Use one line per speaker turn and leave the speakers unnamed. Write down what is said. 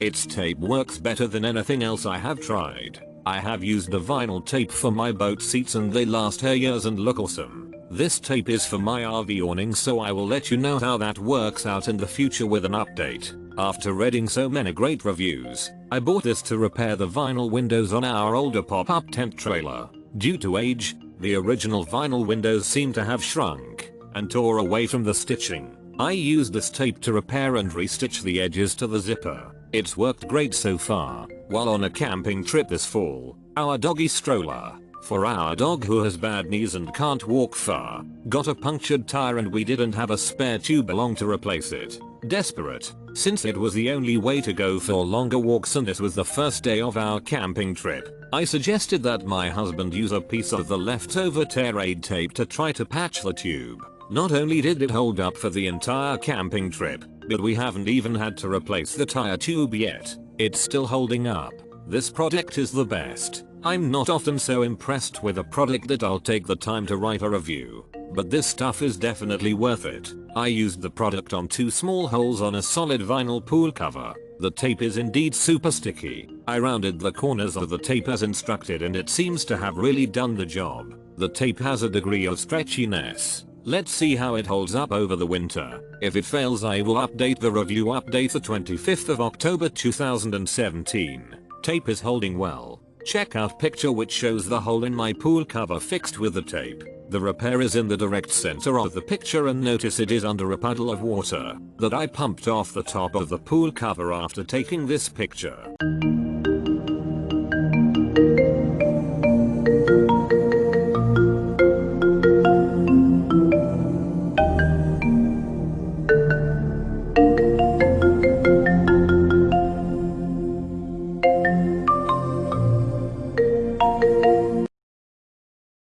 Its tape works better than anything else I have tried. I have used the vinyl tape for my boat seats and they last years and look awesome. This tape is for my RV awning, so I will let you know how that works out in the future with an update. After reading so many great reviews, I bought this to repair the vinyl windows on our older pop-up tent trailer. Due to age, the original vinyl windows seem to have shrunk and tore away from the stitching. I used this tape to repair and restitch the edges to the zipper. It's worked great so far. While on a camping trip this fall, our doggy stroller, for our dog who has bad knees and can't walk far, got a punctured tire and we didn't have a spare tube along to replace it. Desperate, since it was the only way to go for longer walks and this was the first day of our camping trip, I suggested that my husband use a piece of the leftover tear aid tape to try to patch the tube. Not only did it hold up for the entire camping trip, but we haven't even had to replace the tire tube yet. It's still holding up. This product is the best. I'm not often so impressed with a product that I'll take the time to write a review, but this stuff is definitely worth it. I used the product on 2 small holes on a solid vinyl pool cover. The tape is indeed super sticky. I rounded the corners of the tape as instructed and it seems to have really done the job. The tape has a degree of stretchiness. Let's see how it holds up over the winter. If it fails, I will update the review. Update the 25th of October 2017. Tape is holding well. Check out picture which shows the hole in my pool cover fixed with the tape. The repair is in the direct center of the picture and notice it is under a puddle of water that I pumped off the top of the pool cover after taking this picture.